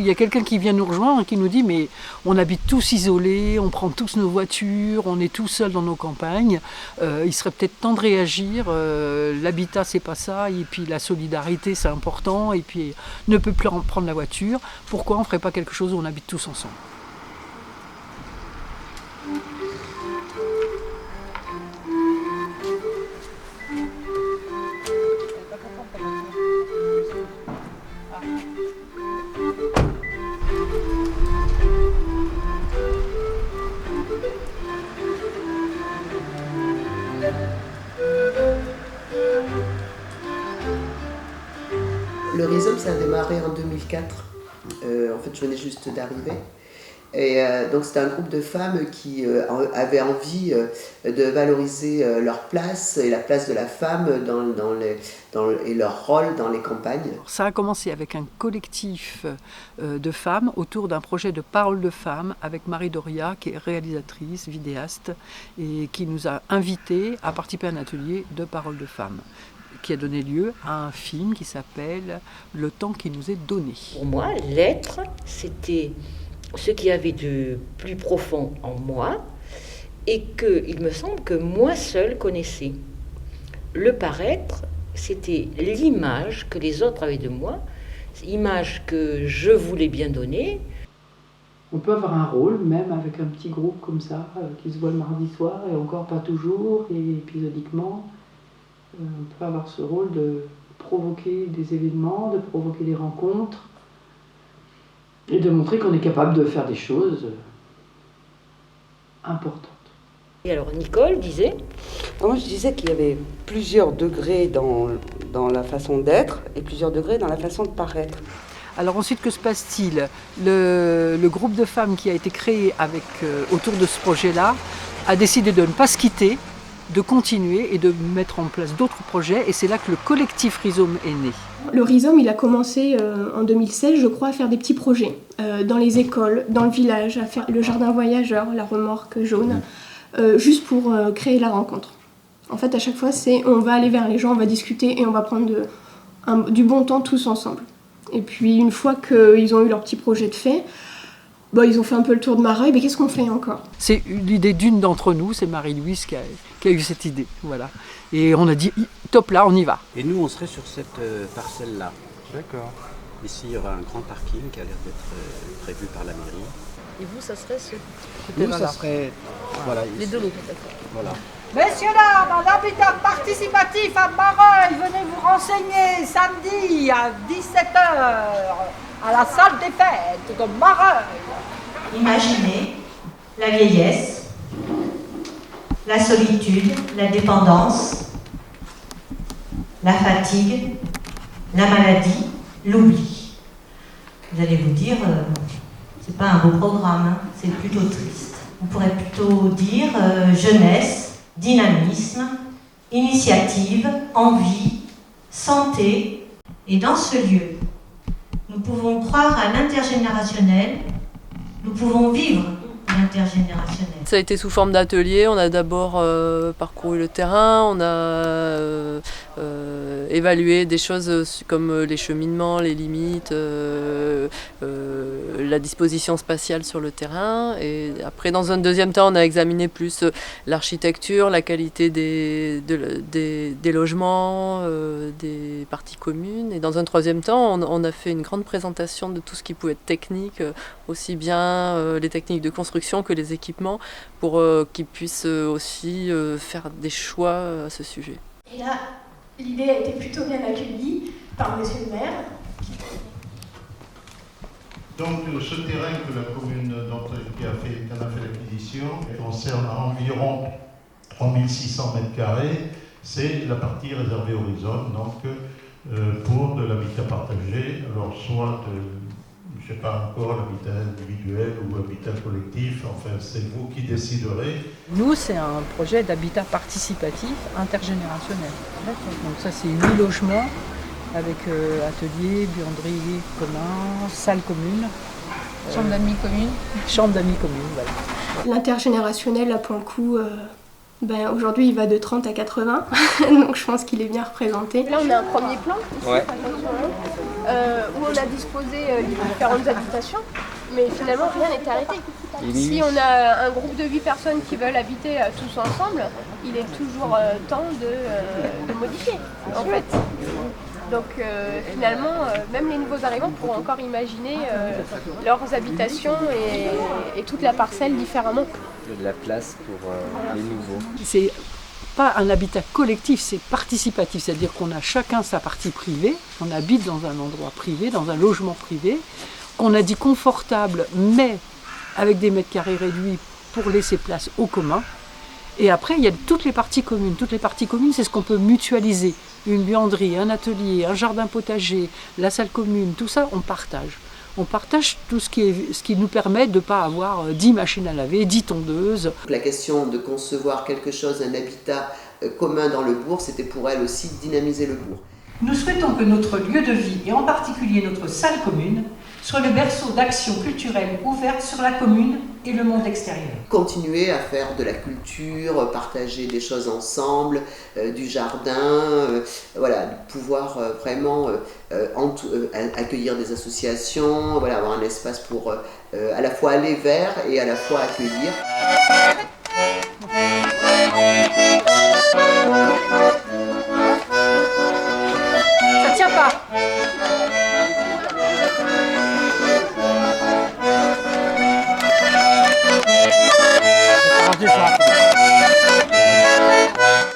Il y a quelqu'un qui vient nous rejoindre et qui nous dit mais on habite tous isolés, on prend tous nos voitures, on est tous seuls dans nos campagnes, il serait peut-être temps de réagir, l'habitat c'est pas ça, et puis la solidarité c'est important, et puis ne peut plus prendre la voiture, pourquoi on ne ferait pas quelque chose où on habite tous ensemble ? Le Rhizome, ça a démarré en 2004. En fait, je venais juste d'arriver. Et donc, c'était un groupe de femmes qui avaient envie de valoriser leur place et la place de la femme et leur rôle dans les campagnes. Ça a commencé avec un collectif de femmes autour d'un projet de parole de femmes avec Marie Doria, qui est réalisatrice, vidéaste, et qui nous a invités à participer à un atelier de parole de femmes, qui a donné lieu à un film qui s'appelle « Le temps qui nous est donné ». Pour moi, l'être, c'était ce qu'il y avait de plus profond en moi et qu'il me semble que moi seule connaissais. Le paraître, c'était l'image que les autres avaient de moi, l'image que je voulais bien donner. On peut avoir un rôle, même avec un petit groupe comme ça, qui se voit le mardi soir, et encore pas toujours, et épisodiquement. On peut avoir ce rôle de provoquer des événements, de provoquer des rencontres, et de montrer qu'on est capable de faire des choses importantes. Et alors Nicole disait... Moi je disais qu'il y avait plusieurs degrés dans la façon d'être et plusieurs degrés dans la façon de paraître. Alors ensuite, que se passe-t-il ? Le groupe de femmes qui a été créé autour de ce projet-là a décidé de ne pas se quitter, de continuer et de mettre en place d'autres projets, et c'est là que le collectif Rhizome est né. Le Rhizome, il a commencé en 2016, je crois, à faire des petits projets dans les écoles, dans le village, à faire le jardin voyageur, la remorque jaune, juste pour créer la rencontre. En fait, à chaque fois, on va aller vers les gens, on va discuter et on va prendre du bon temps tous ensemble. Et puis, une fois qu'ils ont eu leur petit projet de fait, ils ont fait un peu le tour de Mareuil, mais qu'est-ce qu'on fait encore ? C'est l'idée d'une d'entre nous, c'est Marie-Louise qui a eu cette idée. Voilà. Et on a dit, top là, on y va. Et nous, on serait sur cette parcelle-là. D'accord. Ici, il y aura un grand parking qui a l'air d'être prévu par la mairie. Et vous, ça serait Nous, ça serait... Voilà, les ici. deux lots. Voilà. Messieurs, dames, l'habitat participatif à Mareuil, venez vous renseigner samedi à 17h à la salle des fêtes de Mareuil. Imaginez la vieillesse, la solitude, la dépendance, la fatigue, la maladie, l'oubli. Vous allez vous dire, c'est pas un beau programme, hein, c'est plutôt triste. On pourrait plutôt dire jeunesse, dynamisme, initiative, envie, santé. Et dans ce lieu, nous pouvons croire à l'intergénérationnel, nous pouvons vivre l'intergénérationnel. Ça a été sous forme d'atelier, on a d'abord parcouru le terrain, on a évalué des choses comme les cheminements, les limites, la disposition spatiale sur le terrain. Et après, dans un deuxième temps, on a examiné plus l'architecture, la qualité des logements, des parties communes. Et dans un troisième temps, on a fait une grande présentation de tout ce qui pouvait être technique, aussi bien les techniques de construction que les équipements, pour qu'ils puissent aussi faire des choix à ce sujet. Et là, l'idée a été plutôt bien accueillie par monsieur le maire. Donc ce terrain que la commune qui en a fait l'acquisition concerne environ 3600 m². C'est la partie réservée au Rhizome, donc pour de l'habitat partagé, alors soit je ne sais pas encore, l'habitat individuel ou l'habitat collectif, enfin c'est vous qui déciderez. Nous, c'est un projet d'habitat participatif intergénérationnel. Donc ça, c'est 8 logements avec atelier, buanderie commun, salle commune. Chambre d'amis commune. Chambre d'amis commune, voilà. L'intergénérationnel, là, pour le coup, aujourd'hui, il va de 30 à 80, donc je pense qu'il est bien représenté. Là, on a un premier plan. Ouais. où on a disposé les différentes habitations, mais finalement rien n'était arrêté. Si on a un groupe de 8 personnes qui veulent habiter tous ensemble, il est toujours temps de modifier en fait. Donc finalement, même les nouveaux arrivants pourront encore imaginer leurs habitations et toute la parcelle différemment. Il y a de la place pour les nouveaux. C'est pas un habitat collectif, c'est participatif, c'est-à-dire qu'on a chacun sa partie privée, on habite dans un endroit privé, dans un logement privé, qu'on a dit confortable, mais avec des mètres carrés réduits pour laisser place au commun. Et après, il y a toutes les parties communes. Toutes les parties communes, c'est ce qu'on peut mutualiser. Une buanderie, un atelier, un jardin potager, la salle commune, tout ça, on partage. On partage tout ce qui nous permet de ne pas avoir 10 machines à laver, 10 tondeuses. La question de concevoir quelque chose, un habitat commun dans le bourg, c'était pour elle aussi dynamiser le bourg. Nous souhaitons que notre lieu de vie, et en particulier notre salle commune, soit le berceau d'actions culturelles ouvertes sur la commune et le monde extérieur. Continuer à faire de la culture, partager des choses ensemble, du jardin, voilà, pouvoir vraiment accueillir des associations, voilà, avoir un espace pour à la fois aller vers et à la fois accueillir. Ça tient pas.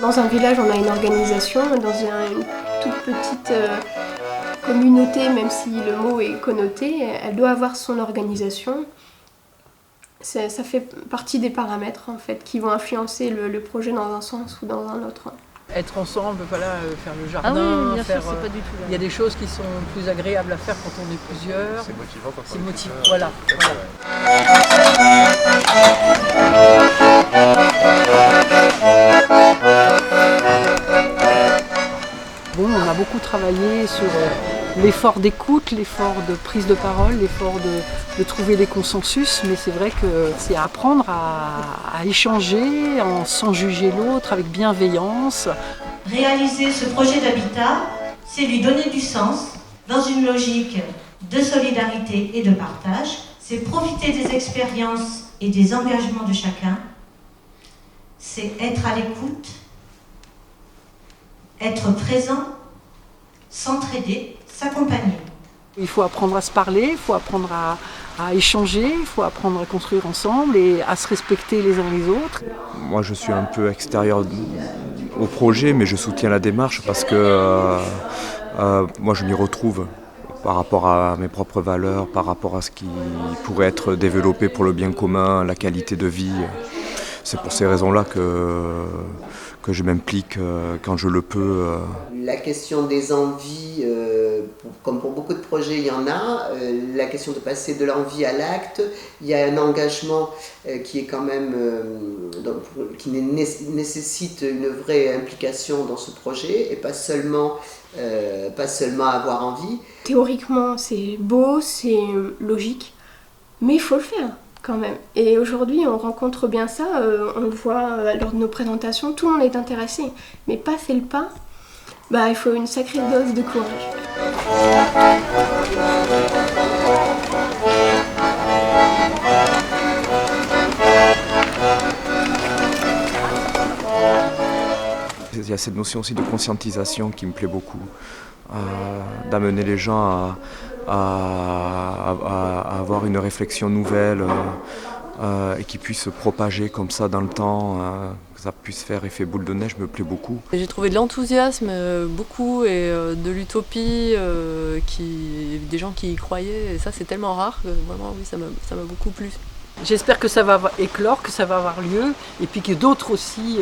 Dans un village, on a une organisation, dans une toute petite communauté, même si le mot est connoté, elle doit avoir son organisation. Ça fait partie des paramètres en fait, qui vont influencer le projet dans un sens ou dans un autre. Être ensemble, voilà, faire le jardin, bien faire, sûr, c'est pas du tout là. il y a des choses qui sont plus agréables à faire quand on est plusieurs. C'est motivant quand C'est on est motivant, plusieurs. voilà. Bon, on a beaucoup travaillé sur l'effort d'écoute, l'effort de prise de parole, l'effort de trouver des consensus, mais c'est vrai que c'est apprendre à échanger sans juger l'autre, avec bienveillance. Réaliser ce projet d'habitat, c'est lui donner du sens dans une logique de solidarité et de partage. C'est profiter des expériences et des engagements de chacun. C'est être à l'écoute, être présent, s'entraider, s'accompagner. Il faut apprendre à se parler, il faut apprendre à échanger, il faut apprendre à construire ensemble et à se respecter les uns les autres. Moi, je suis un peu extérieur au projet, mais je soutiens la démarche parce que moi, je m'y retrouve par rapport à mes propres valeurs, par rapport à ce qui pourrait être développé pour le bien commun, la qualité de vie. C'est pour ces raisons-là que je m'implique quand je le peux. La question des envies, comme pour beaucoup de projets, il y en a. La question de passer de l'envie à l'acte, il y a un engagement qui est quand même, qui nécessite une vraie implication dans ce projet et pas seulement avoir envie. Théoriquement, c'est beau, c'est logique, mais il faut le faire quand même. Et aujourd'hui, on rencontre bien ça, on le voit lors de nos présentations, tout le monde est intéressé, mais passer le pas, il faut une sacrée dose de courage. Il y a cette notion aussi de conscientisation qui me plaît beaucoup, d'amener les gens à avoir une réflexion nouvelle et qui puisse se propager comme ça dans le temps, que ça puisse faire effet boule de neige, me plaît beaucoup. J'ai trouvé de l'enthousiasme beaucoup et de l'utopie, des gens qui y croyaient, et ça c'est tellement rare que vraiment oui, ça m'a beaucoup plu. J'espère que ça va éclore, que ça va avoir lieu, et puis que d'autres aussi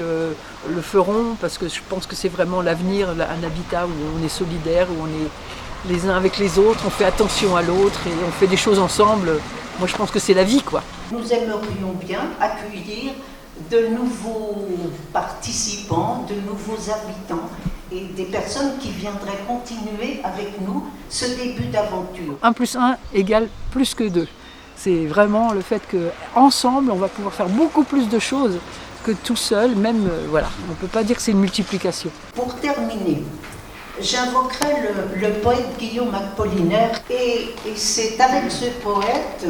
le feront, parce que je pense que c'est vraiment l'avenir, un habitat où on est solidaire, où on est les uns avec les autres, on fait attention à l'autre et on fait des choses ensemble. Moi je pense que c'est la vie, quoi. Nous aimerions bien accueillir de nouveaux participants, de nouveaux habitants et des personnes qui viendraient continuer avec nous ce début d'aventure. 1 + 1 égale plus que 2. C'est vraiment le fait qu'ensemble, on va pouvoir faire beaucoup plus de choses que tout seul, même, voilà. On ne peut pas dire que c'est une multiplication. Pour terminer, j'invoquerai le poète Guillaume Apollinaire, et c'est avec ce poète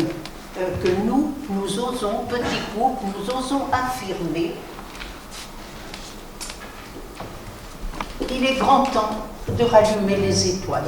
que nous osons, petit groupe, nous osons affirmer qu'il est grand temps de rallumer les étoiles.